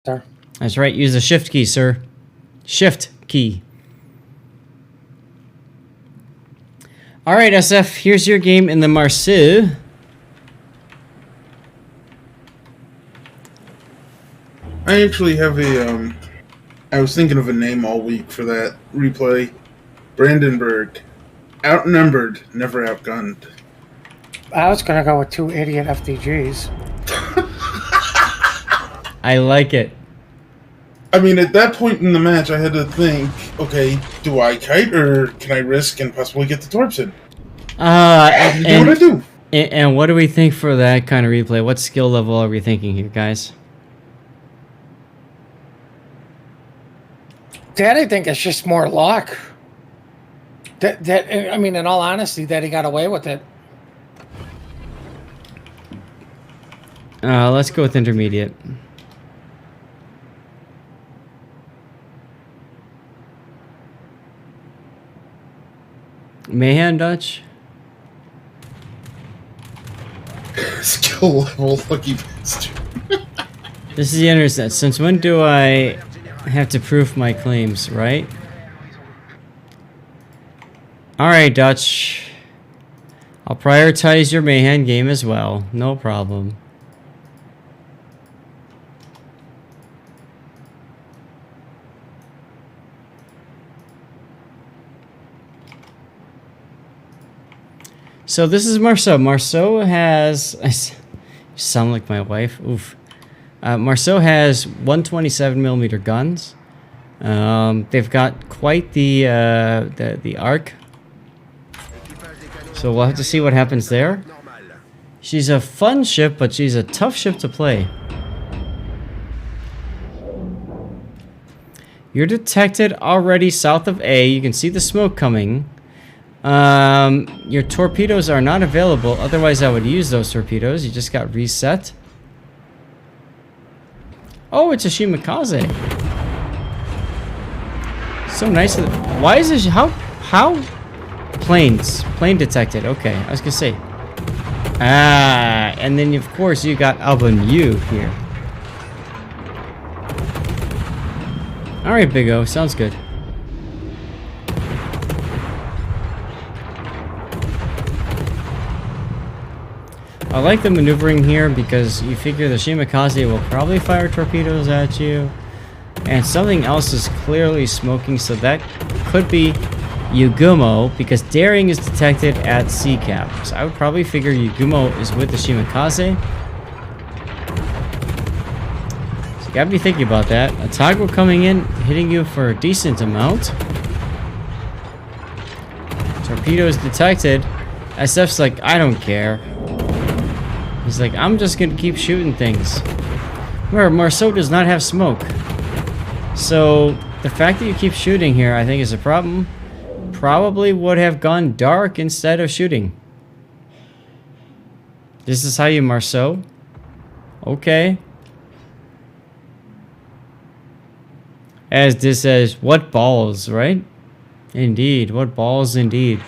Sir. That's right. Use the shift key, sir. Shift key. All right, SF. Here's your game in the Marceau. I actually have a, I was thinking of a name all week for that replay. Brandenburg. Outnumbered, never outgunned. I was going to go with 2 idiot FDGs. I like it. I mean, at that point in the match, I had to think, okay, do I kite or can I risk and possibly get the torps in? And do what I do. And what do we think for that kind of replay? What skill level are we thinking here, guys? That I think it's just more luck. I mean, in all honesty, that he got away with it. Let's go with intermediate. Mayhem Dutch. Skill level, lucky bastard. This is the internet. Since when do I have to prove my claims, right? Alright, Dutch. I'll prioritize your Mayhem game as well. No problem. So this is Marceau. Marceau has... You sound like my wife. Oof. Marceau has 127mm guns. They've got quite the arc. So we'll have to see what happens there. She's a fun ship, but she's a tough ship to play. You're detected already south of A. You can see the smoke coming. Your torpedoes are not available. Otherwise, I would use those torpedoes. You just got reset. Oh, it's a Shimakaze. So nice. Why is this? How? Planes. Plane detected. Okay, I was gonna say. And then of course you got Albanu here. All right, Big O. Sounds good. I like the maneuvering here because you figure the Shimakaze will probably fire torpedoes at you. And something else is clearly smoking, so that could be Yugumo, because daring is detected at CCAP. So I would probably figure Yugumo is with the Shimakaze. So you gotta be thinking about that. A toggle coming in, hitting you for a decent amount. Torpedoes detected. SF's like, I don't care. He's like, I'm just gonna keep shooting things. Where Marceau does not have smoke. So the fact that you keep shooting here, I think, is a problem. Probably would have gone dark instead of shooting. This is how you Marceau. Okay. As this says, what balls, right? Indeed, what balls indeed.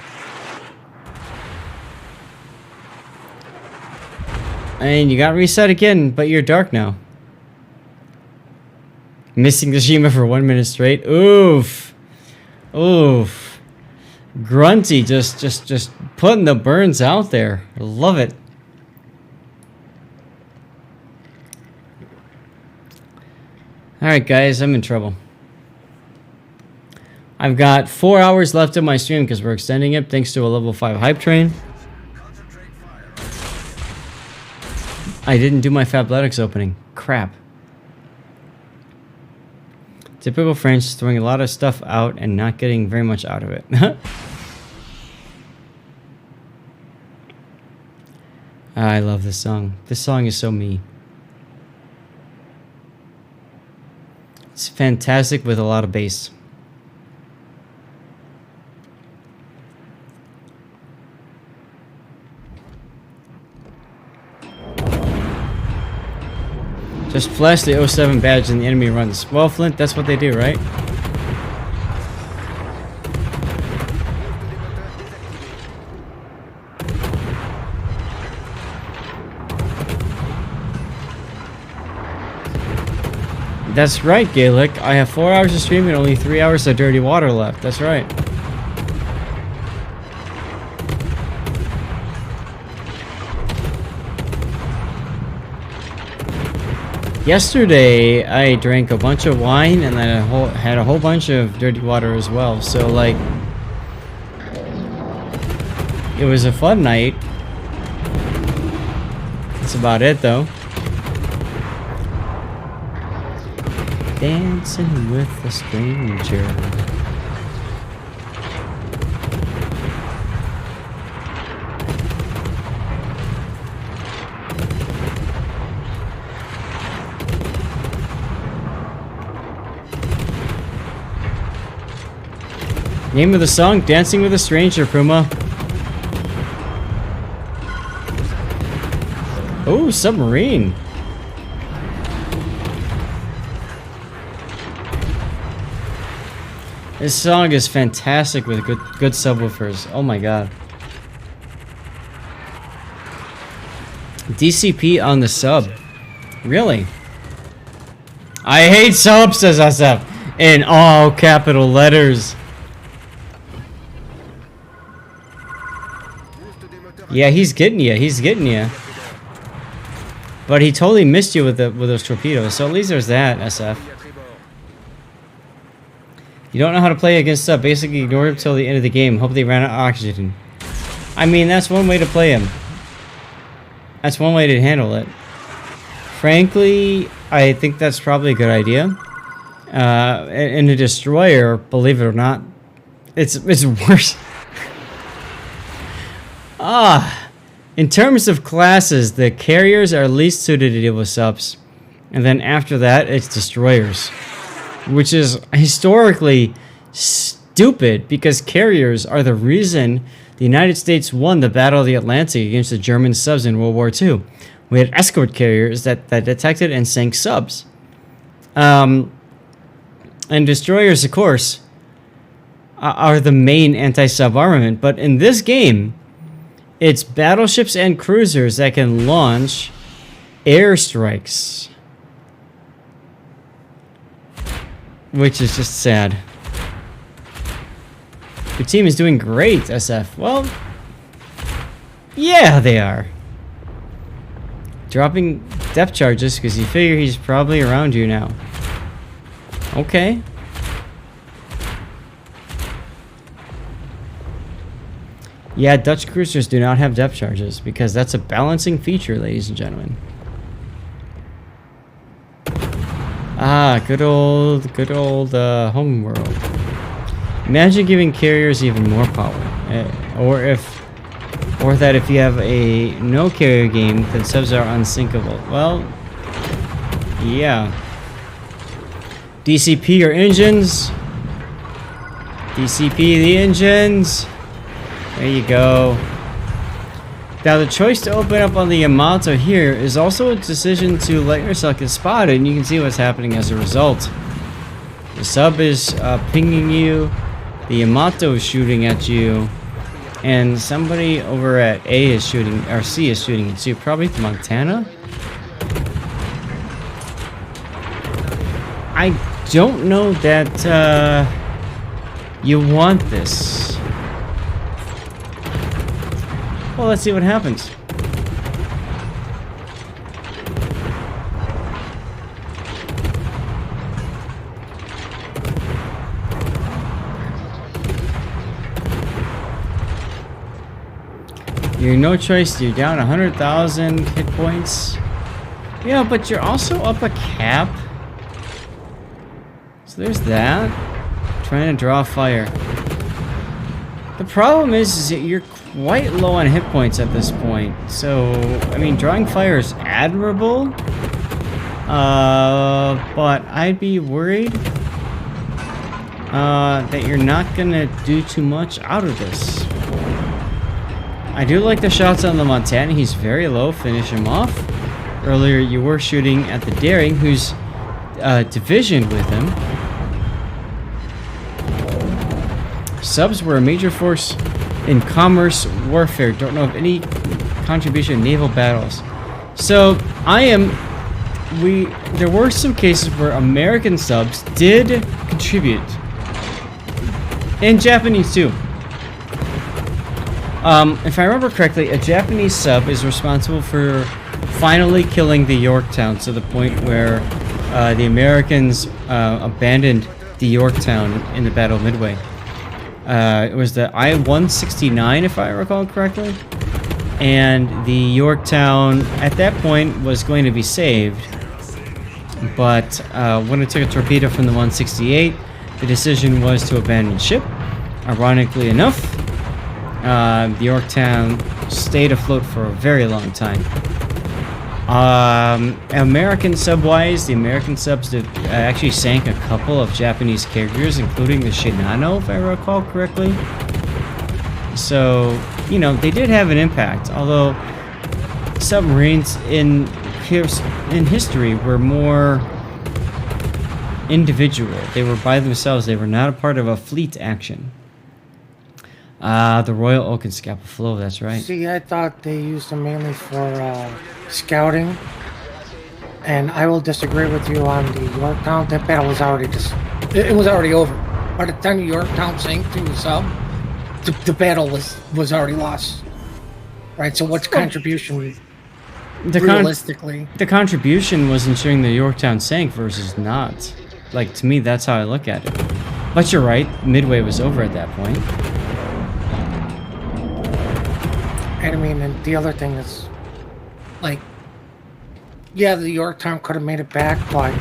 And you got reset again, but you're dark now. Missing the Shima for 1 minute straight. Oof. Oof. Grunty just putting the burns out there. Love it. Alright guys, I'm in trouble. I've got 4 hours left of my stream because we're extending it thanks to a level 5 hype train. I didn't do my Fabletics opening. Crap. Typical French, throwing a lot of stuff out and not getting very much out of it. I love this song. This song is so me. It's fantastic with a lot of bass. Just flash the 07 badge and the enemy runs. Well, Flint, that's what they do, right? That's right, Gaelic. I have 4 hours of stream and only 3 hours of dirty water left. That's right. Yesterday, I drank a bunch of wine and then had a whole bunch of dirty water as well. So, like, it was a fun night. That's about it, though. Dancing with a stranger. Name of the song, Dancing with a Stranger, Puma. Oh, submarine. This song is fantastic with good subwoofers. Oh my god. DCP on the sub. Really? I hate subs, says SF. In all capital letters. Yeah, he's getting you. He's getting you. But he totally missed you with those torpedoes. So at least there's that, SF. You don't know how to play against sub. Basically, ignore him till the end of the game. Hope they ran out of oxygen. I mean, that's one way to play him. That's one way to handle it. Frankly, I think that's probably a good idea. In a destroyer, believe it or not, it's worse. In terms of classes, the carriers are least suited to deal with subs. And then after that, it's destroyers. Which is historically stupid, because carriers are the reason the United States won the Battle of the Atlantic against the German subs in World War II. We had escort carriers that detected and sank subs. And destroyers, of course, are the main anti-sub armament. But in this game, it's battleships and cruisers that can launch airstrikes. Which is just sad. Your team is doing great, SF. Well, yeah, they are. Dropping depth charges because you figure he's probably around you now. Okay. Yeah, Dutch cruisers do not have depth charges because that's a balancing feature, ladies and gentlemen. Ah, good old home world. Imagine giving carriers even more power, or that if you have a no carrier game, then subs are unsinkable. Well, yeah. DCP your engines. DCP the engines. There you go. Now the choice to open up on the Yamato here is also a decision to let yourself get spotted, and you can see what's happening as a result. The sub is pinging you, the Yamato is shooting at you, and somebody over at A is shooting, or C is shooting at you, probably from Montana? I don't know that you want this. Well, let's see what happens. You're no choice. You're down 100,000 hit points. Yeah, but you're also up a cap. So there's that. Trying to draw fire. The problem is that you're quite low on hit points at this point. So, I mean, drawing fire is admirable. But I'd be worried that you're not gonna do too much out of this. I do like the shots on the Montana. He's very low. Finish him off. Earlier, you were shooting at the Daring, who's divisioned with him. Subs were a major force in commerce warfare. Don't know of any contribution in naval battles. So I am there were some cases where American subs did contribute, and Japanese too. If I remember correctly, a Japanese sub is responsible for finally killing the Yorktown to the point where the Americans abandoned the Yorktown in the Battle of Midway. It was the I-169, if I recall correctly. And the Yorktown, at that point, was going to be saved. But when it took a torpedo from the 168, the decision was to abandon ship. Ironically enough, the Yorktown stayed afloat for a very long time. American sub-wise, the American subs did, actually sank a couple of Japanese carriers, including the Shinano, if I recall correctly. So, you know, they did have an impact, although submarines in history were more individual. They were by themselves. They were not a part of a fleet action. The Royal Oak and Scapa Flow, that's right. See, I thought they used them mainly for scouting, and I will disagree with you on the Yorktown. That battle was already it was already over. By the time the Yorktown sank through the sub, the battle was already lost. Right. So what's contribution? Realistically, the contribution was ensuring the Yorktown sank versus not. Like, to me, that's how I look at it. But you're right, Midway was over at that point. And I mean, and the other thing is, like, yeah, the Yorktown could have made it back, but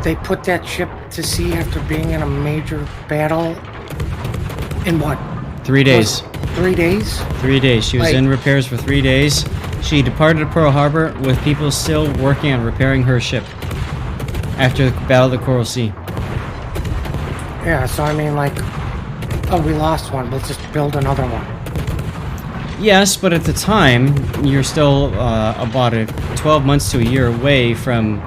they put that ship to sea after being in a major battle in what? 3 days. 3 days? 3 days. She was Like, in repairs for 3 days. She departed Pearl Harbor with people still working on repairing her ship after the Battle of the Coral Sea. yeah, so I mean, like, oh, we lost one, let's just build another one. Yes, but at the time, you're still about 12 months to a year away from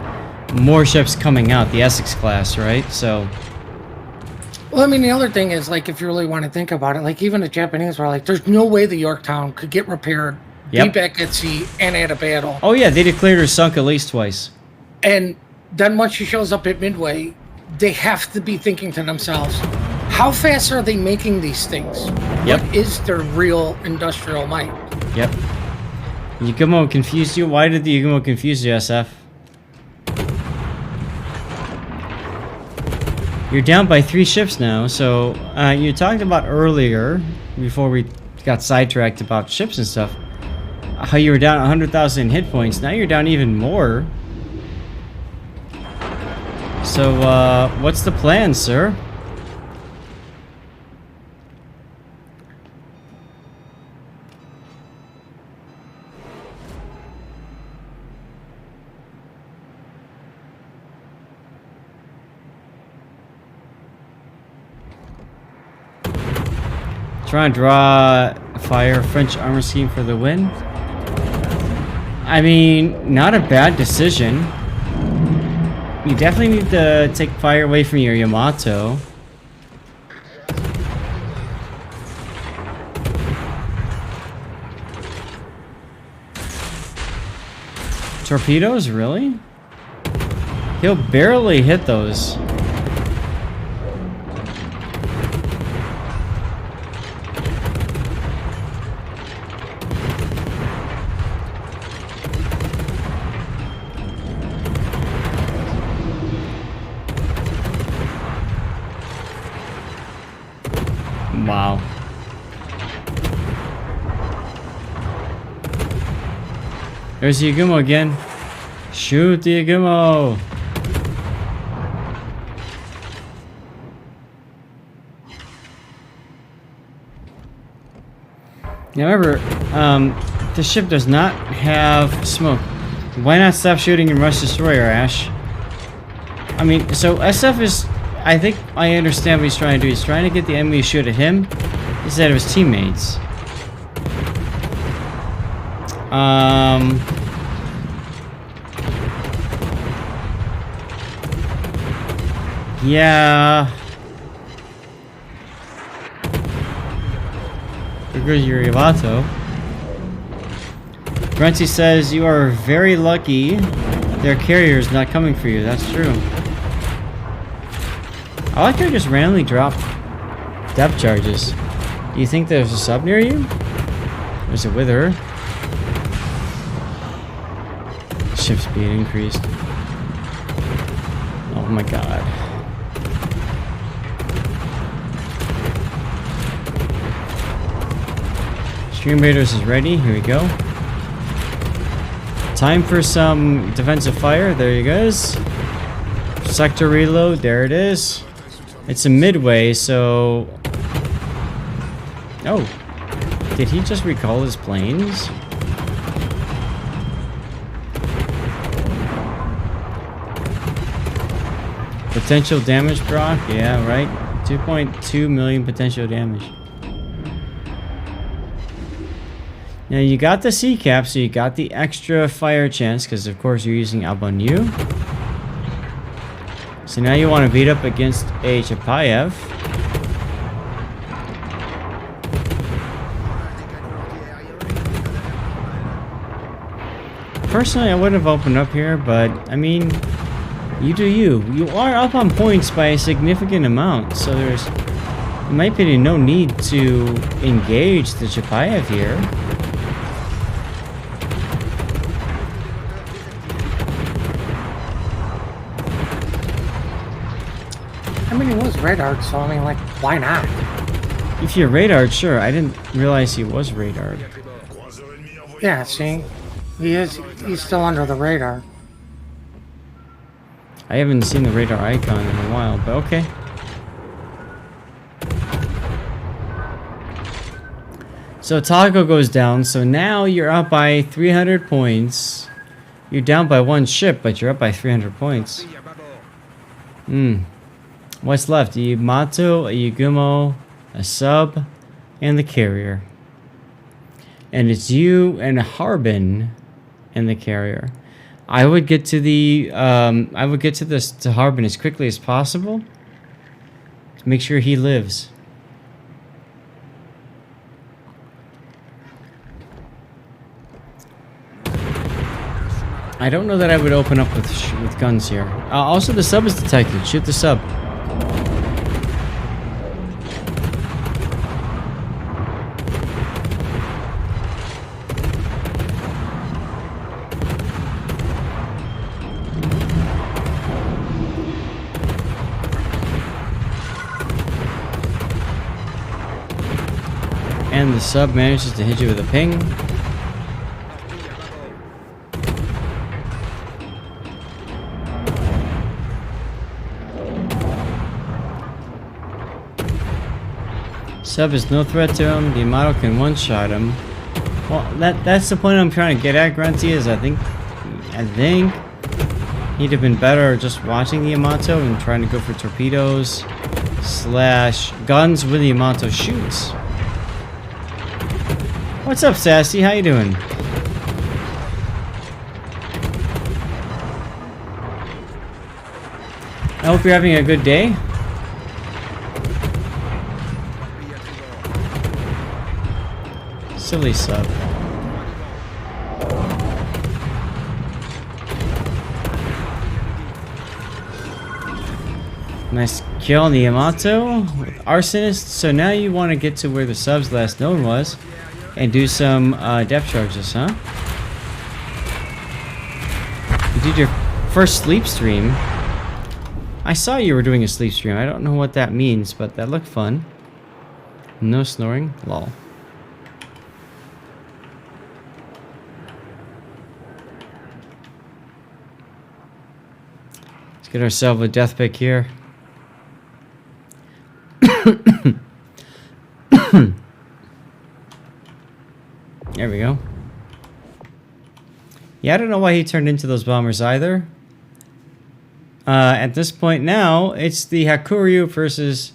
more ships coming out, the Essex class, right? So, Well, I mean, the other thing is, like, if you really want to think about it, like, even the Japanese were like, there's no way the Yorktown could get repaired, Yep. be back at sea, and at a battle. oh yeah, they declared her sunk at least twice. And then once she shows up at Midway, they have to be thinking to themselves, how fast are they making these things? Yep. What is their real industrial might? Yep. Yugumo confused you? Why did the Yugumo confuse you, SF? You're down by 3 ships now, so you talked about earlier, before we got sidetracked about ships and stuff, how you were down 100,000 hit points. Now you're down even more. So, what's the plan, sir? Try and draw fire French armor scheme for the win. I mean, not a bad decision. You definitely need to take fire away from your Yamato. Torpedoes, really? He'll barely hit those. Wow. There's the Yagumo again. Shoot the Yagumo! Now remember, the ship does not have smoke. Why not stop shooting and rush destroyer, Ash? I mean, so SF is... I think I understand what he's trying to do. He's trying to get the enemy to shoot at him instead of his teammates. Yeah. There goes your Yamato. Grunty says, you are very lucky their carrier is not coming for you. That's true. I like how you just randomly drop depth charges. Do you think there's a sub near you? Or is it with her? Ship speed increased. Oh my god. Stream Raiders is ready. Here we go. Time for some defensive fire. There you goes. Sector reload. There it is. It's a midway, so... Oh. Did he just recall his planes? Potential damage proc? Yeah, right. 2.2 million potential damage. Now you got the C cap, so you got the extra fire chance, because of course you're using Albanu. So now you want to beat up against a Chapayev. Personally, I wouldn't have opened up here, but I mean, you do you. You are up on points by a significant amount, so there's, in my opinion, no need to engage the Chapayev here. I mean, he was radared, so I mean, like, why not? If you're radared, sure. I didn't realize he was radared. Yeah, see? He's still under the radar. I haven't seen the radar icon in a while, but okay. So Taco goes down, so now you're up by 300 points. You're down by one ship, but you're up by 300 points. What's left? A Yamato, a Yugumo, a sub, and the carrier. And it's you and a Harbin and the carrier. I would get to the to Harbin as quickly as possible to make sure he lives. I don't know that I would open up with guns here. Also, the sub is detected. Shoot the sub. And the sub manages to hit you with a ping. Sub is no threat to him. The Yamato can one-shot him. Well, that's the point I'm trying to get at, Grunty, is I think he'd have been better just watching the Yamato and trying to go for torpedoes / guns with the Yamato shoots. What's up, Sassy? How you doing? I hope you're having a good day. Silly sub. Nice kill on the Yamato with Arsonist. So now you want to get to where the sub's last known was and do some depth charges, huh? You did your first sleep stream. I saw you were doing a sleep stream. I don't know what that means, but that looked fun. No snoring? Lol. Let's get ourselves a death pick here. There we go. Yeah, I don't know why he turned into those bombers either. At this point now, it's the Hakuryu versus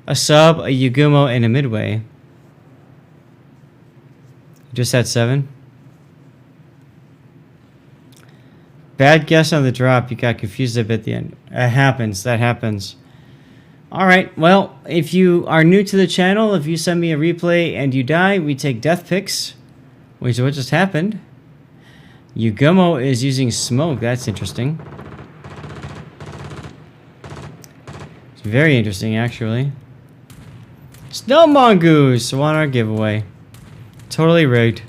a sub, a Yugumo, and a midway. Just had 7. Bad guess on the drop. You got confused a bit at the end. It happens. That happens. Alright, well, if you are new to the channel, if you send me a replay and you die, we take death picks, which is what just happened. Yugumo is using smoke. That's interesting. It's very interesting, actually. Snow Mongoose won our giveaway. Totally rigged.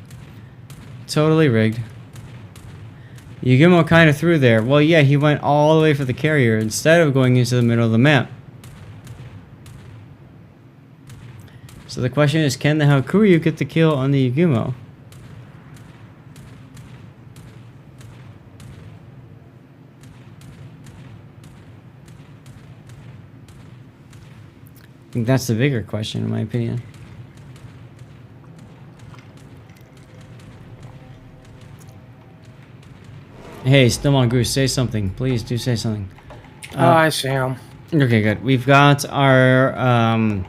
Totally rigged. Yugumo kind of threw there. Well, yeah, he went all the way for the carrier instead of going into the middle of the map. So the question is, can the Hakuryu get the kill on the Yugumo? I think that's the bigger question, in my opinion. Hey, Snow Mongoose, say something. Please do say something. Oh, I see him. Okay, good. We've got our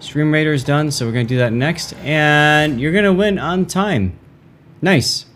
Stream Raiders done, so we're going to do that next. And you're going to win on time. Nice.